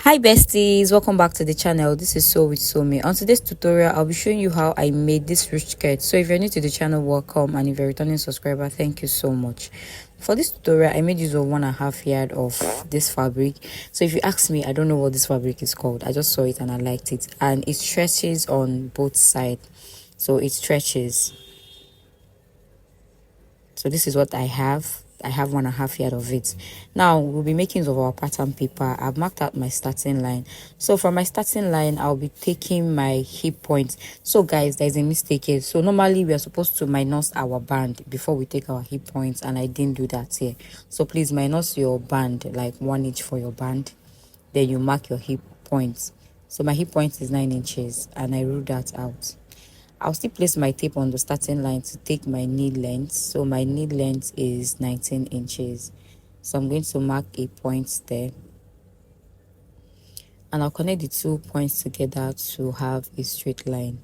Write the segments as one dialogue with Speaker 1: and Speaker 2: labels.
Speaker 1: Hi besties, welcome back to the channel. This is So with Somi. On today's tutorial, I'll be showing you how I made this ruched skirt. So if you're new to the channel, welcome, and if you're a returning subscriber, thank you so much. For this tutorial, I made use of 1.5 yard of this fabric. So if you ask me, I don't know what this fabric is called. I just saw it and I liked it, and it stretches on both sides. So it stretches. So this is what I have. I have 1.5 yard of it. Now we'll be making use of our pattern paper. I've marked out my starting line. So from my starting line, I'll be taking my hip point. So guys, there's a mistake here. So normally we are supposed to minus our band before we take our hip points, and I didn't do that here. So please minus your band, like 1 inch for your band. Then you mark your hip points. So my hip point is 9 inches, and I ruled that out. I'll still place my tape on the starting line to take my knee length. So my knee length is 19 inches. So I'm going to mark a point there. And I'll connect the 2 points together to have a straight line.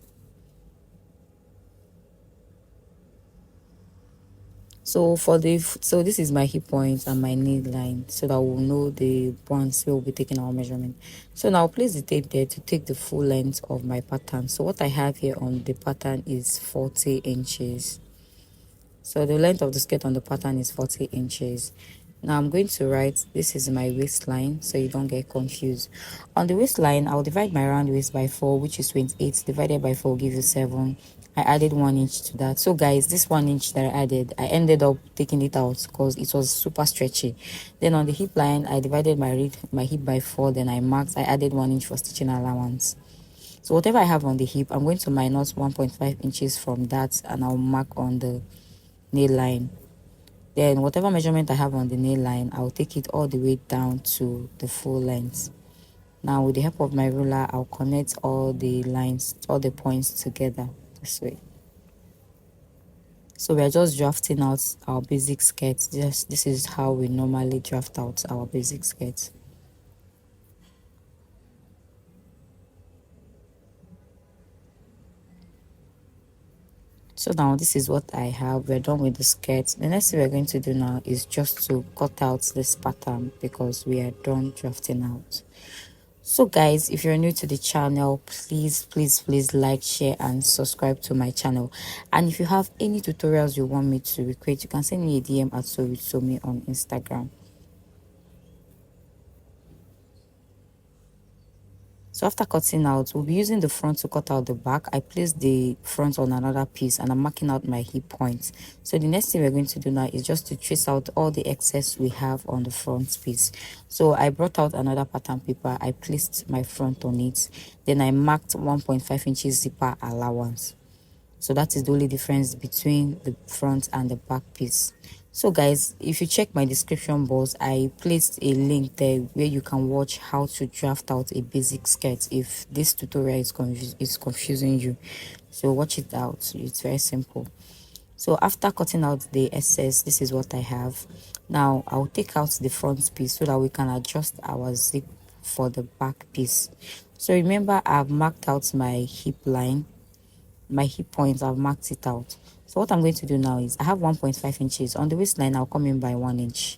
Speaker 1: So this is my hip point and my knee line, so that we'll know the ones we'll be taking our measurement. So now I'll place the tape there to take the full length of my pattern. So what I have here on the pattern is 40 inches. So the length of the skirt on the pattern is 40 inches. Now I'm going to write, this is my waistline, so you don't get confused. On the waistline, I'll divide my round waist by 4, which is 28. Divided by 4 will give you 7. I added 1 inch to that. So guys, this 1 inch that I added, I ended up taking it out because it was super stretchy. Then on the hip line, I divided my hip by 4. Then I added 1 inch for stitching allowance. So whatever I have on the hip, I'm going to minus 1.5 inches from that, and I'll mark on the nail line. Then whatever measurement I have on the nail line, I'll take it all the way down to the full length. Now with the help of my ruler, I'll connect all the lines, all the points together this way. So we're just drafting out our basic skirt. This is how we normally draft out our basic skirt. So now this is what I have. We're done with the skirt. The next thing we're going to do now is just to cut out this pattern, because we are done drafting out. So guys, if you're new to the channel, please like, share and subscribe to my channel. And if you have any tutorials you want me to recreate, you can send me a DM at SoWithSomi on Instagram. So after cutting out, we'll be using the front to cut out the back. I placed the front on another piece and I'm marking out my hip points. So the next thing we're going to do now is just to trace out all the excess we have on the front piece. So I brought out another pattern paper. I placed my front on it. Then I marked 1.5 inches zipper allowance. So that is the only difference between the front and the back piece. So guys, if you check my description box, I placed a link there where you can watch how to draft out a basic skirt if this tutorial is confusing you. So watch it out. It's very simple. So after cutting out the excess, this is what I have. Now I'll take out the front piece so that we can adjust our zip for the back piece. So remember, I've marked out my hip line, my hip points. I've marked it out. So what I'm going to do now is I have 1.5 inches on the waistline. I'll come in by 1 inch.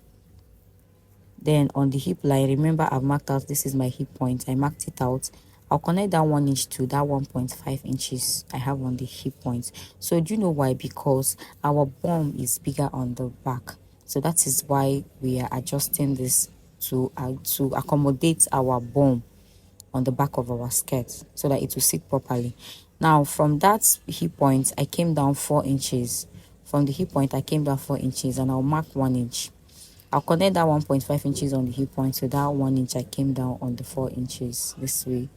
Speaker 1: Then on the hip line, remember I've marked out, this is my hip point. I marked it out. I'll connect that 1 inch to that 1.5 inches I have on the hip point. So do you know why? Because our bum is bigger on the back. So that is why we are adjusting this to accommodate our bum on the back of our skirt so that it will sit properly. Now from that hip point, I came down 4 inches. From the hip point, I came down 4 inches, and I'll mark 1 inch. I'll connect that 1.5 inches on the hip point to that 1 inch I came down on the 4 inches this way.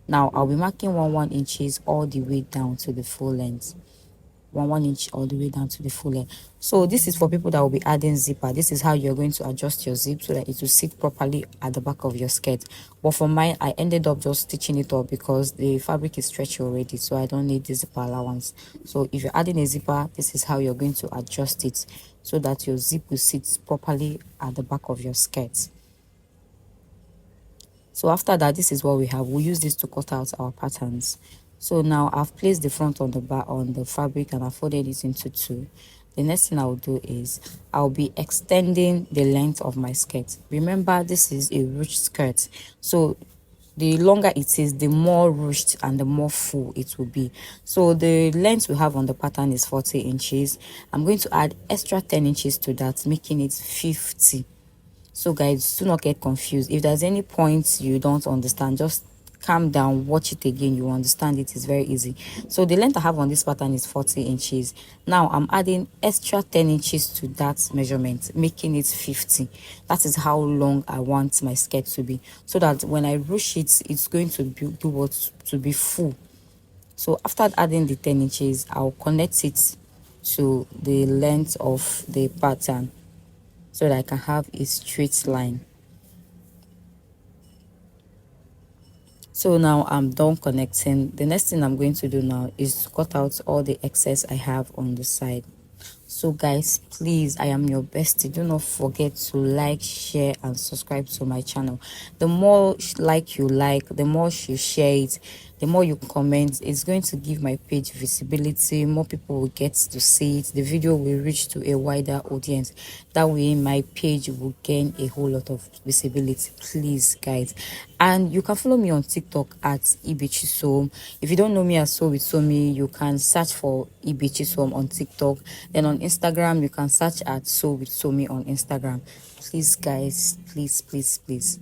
Speaker 1: Now I'll be marking 1 inches all the way down to the full length. 1 inch all the way down to the full length. So this is for people that will be adding zipper. This is how you're going to adjust your zip so that it will sit properly at the back of your skirt. But for mine, I ended up just stitching it up because the fabric is stretchy already, so I don't need the zipper allowance. So if you're adding a zipper, this is how you're going to adjust it so that your zip will sit properly at the back of your skirt. So after that, this is what we have. We'll use this to cut out our patterns. So now I've placed the front on the back on the fabric, and I folded it into 2. the next thing I'll do is I'll be extending the length of my skirt. Remember, this is a ruched skirt, so the longer it is, the more ruched and the more full it will be. So the length we have on the pattern is 40 inches. I'm going to add extra 10 inches to that, making it 50. So guys, do not get confused. If there's any points you don't understand, just calm down, watch it again, you understand it. Is very easy. So the length I have on this pattern is 40 inches. Now I'm adding extra 10 inches to that measurement, making it 50. That is how long I want my skirt to be, so that when I ruche it, it's going to be do what to be full. So after adding the 10 inches, I'll connect it to the length of the pattern so that I can have a straight line. So now I'm done connecting. The next thing I'm going to do now is to cut out all the excess I have on the side. So guys, please, I am your bestie, do not forget to like, share and subscribe to my channel. The more like you like, the more you share it, the more you comment, it's going to give my page visibility. More people will get to see it. The video will reach to a wider audience. That way my page will gain a whole lot of visibility. Please guys, and you can follow me on TikTok at Ibichisom. If you don't know me as So with Somi, you can search for Ibichisom on TikTok. Then on Instagram, you can search at So with Somi on Instagram. Please guys, please, please, please.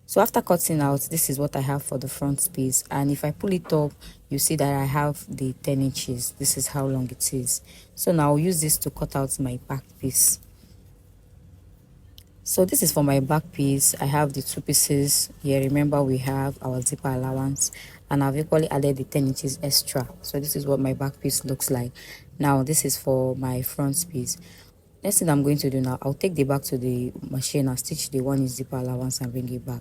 Speaker 1: So after cutting out, this is what I have for the front piece, and if I pull it up, you see that I have the 10 inches. This is how long it is. So now I'll use this to cut out my back piece. So this is for my back piece. I have the two pieces here. Remember, we have our zipper allowance, and I've equally added the 10 inches extra. So this is what my back piece looks like. Now this is for my front piece. Next thing I'm going to do now, I'll take the back to the machine and stitch the 1 inch zipper allowance and bring it back.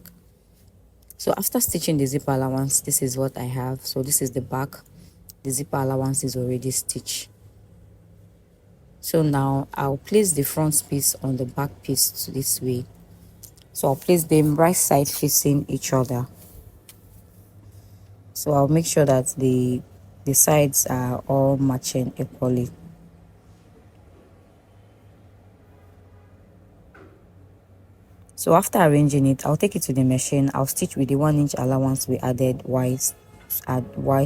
Speaker 1: So after stitching the zipper allowance, this is what I have. So this is the back. The zipper allowance is already stitched. So now I'll place the front piece on the back piece this way. So I'll place them right side facing each other. So I'll make sure that the sides are all matching equally. So after arranging it, I'll take it to the machine. I'll stitch with the 1 inch allowance we added while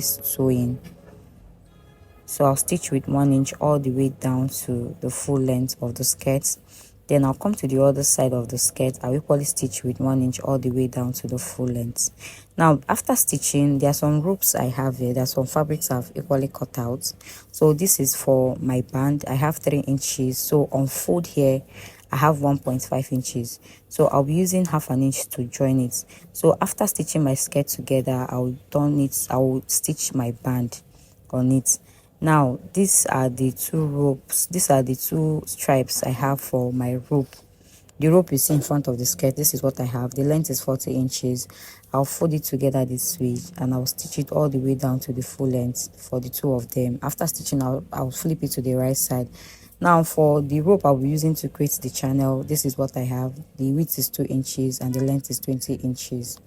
Speaker 1: sewing. So I'll stitch with 1 inch all the way down to the full length of the skirt. Then I'll come to the other side of the skirt. I'll equally stitch with 1 inch all the way down to the full length. Now after stitching, there are some ropes I have here. There are some fabrics I've equally cut out. So this is for my band. I have 3 inches. So on fold here, I have 1.5 inches. So I'll be using half an inch to join it. So after stitching my skirt together, I'll stitch my band on it. Now these are the two ropes, these are the two stripes I have for my rope. The rope you see in front of the skirt, this is what I have. The length is 40 inches. I'll fold it together this way and I'll stitch it all the way down to the full length for the two of them. After stitching, I'll flip it to the right side. Now for the rope I'll be using to create the channel, this is what I have. The width is 2 inches and the length is 20 inches.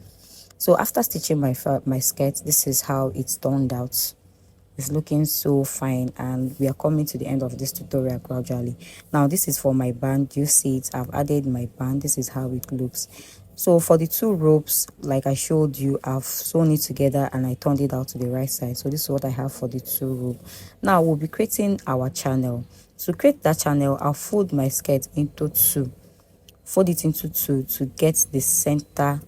Speaker 1: So after stitching my skirt, this is how it's turned out. It's looking so fine, and we are coming to the end of this tutorial gradually. Now this is for my band. You see it, I've added my band. This is how it looks. So for the two ropes, like I showed you, I've sewn it together and I turned it out to the right side. So this is what I have for the two ropes. Now we'll be creating our channel. To create that channel, I'll fold my skirt into two. Fold it into two to get the center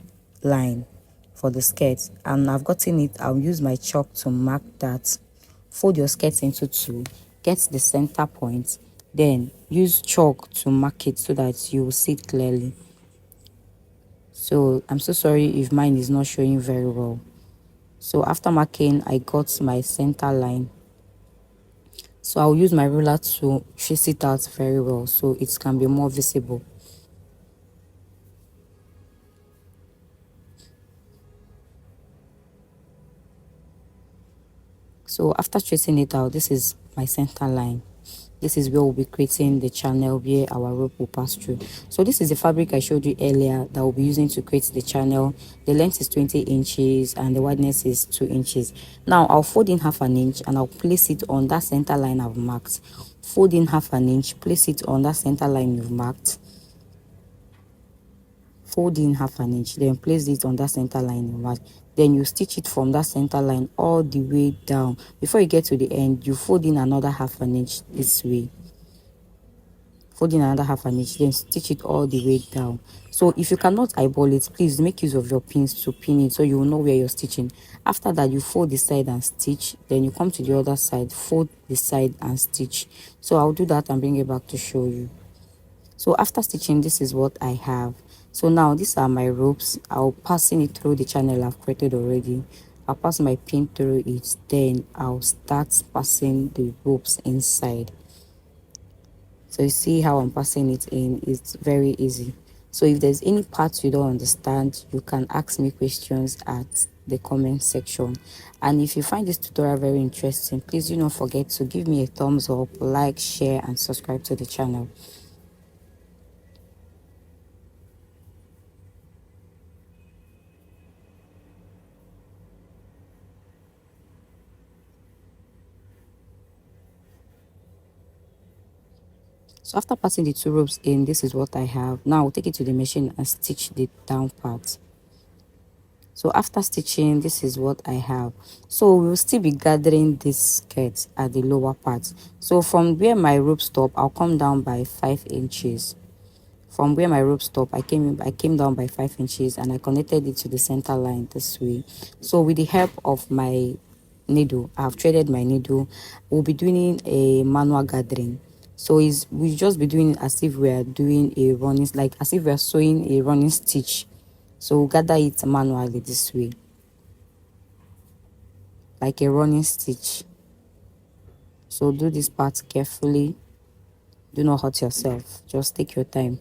Speaker 1: line for the skirt, and I've gotten it. I'll use my chalk to mark that. Fold your skirt into two, get the center point, then use chalk to mark it so that you will see it clearly. So I'm so sorry if mine is not showing very well. So after marking, I got my center line. So I'll use my ruler to trace it out very well so it can be more visible. So after tracing it out, this is my center line. This is where we'll be creating the channel where our rope will pass through. So this is the fabric I showed you earlier that we'll be using to create the channel. The length is 20 inches and the wideness is 2 inches. Now I'll fold in half an inch and I'll place it on that center line I've marked. Fold in half an inch, place it on that center line you've marked. Fold in half an inch, then place it on that center line you marked. Then you stitch it from that center line all the way down. Before you get to the end, you fold in another half an inch this way. Fold in another half an inch, then stitch it all the way down. So if you cannot eyeball it, please make use of your pins to pin it so you will know where you're stitching. After that, you fold the side and stitch. Then you come to the other side, fold the side and stitch. So I'll do that and bring it back to show you. So after stitching, this is what I have. So now these are my ropes. I'll passing it through the channel I've created already. I'll pass my pin through it, then I'll start passing the ropes inside. So you see how I'm passing it in. It's very easy. So if there's any part you don't understand, you can ask me questions at the comment section. And if you find this tutorial very interesting, please do not forget to give me a thumbs up, like, share and subscribe to the channel. So after passing the two ropes in, this is what I have. Now I'll take it to the machine and stitch the down part. So after stitching, this is what I have. So we'll still be gathering this skirt at the lower part. So from where my rope stop, I'll come down by 5 inches. From where my rope stop, I came down by 5 inches and I connected it to the center line this way. So with the help of my needle, I've threaded my needle. We'll be doing a manual gathering. So we just be doing it as if we are doing a running, like as if we are sewing a running stitch. So we'll gather it manually this way, like a running stitch. So do this part carefully. Do not hurt yourself. Just take your time.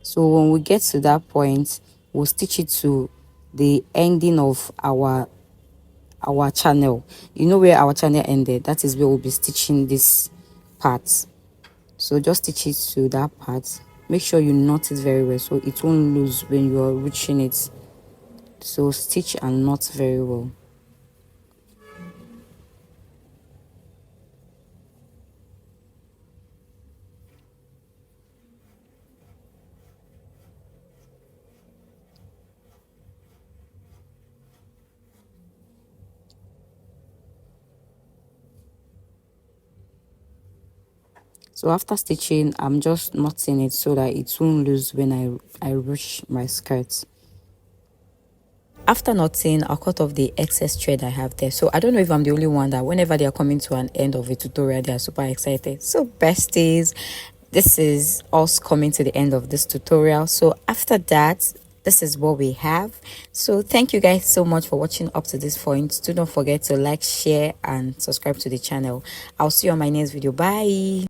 Speaker 1: So when we get to that point, we'll stitch it to the ending of our channel. You know where our channel ended? That is where we'll be stitching this part. So just stitch it to that part. Make sure you knot it very well so it won't lose when you are reaching it. So stitch and knot very well. So after stitching, I'm just knotting it so that it won't lose when I ruch my skirt. After knotting, I'll cut off the excess thread I have there. So I don't know if I'm the only one that whenever they are coming to an end of a tutorial, they are super excited. So besties, this is us coming to the end of this tutorial. So after that, this is what we have. So thank you guys so much for watching up to this point. Do not forget to like, share and subscribe to the channel. I'll see you on my next video. Bye.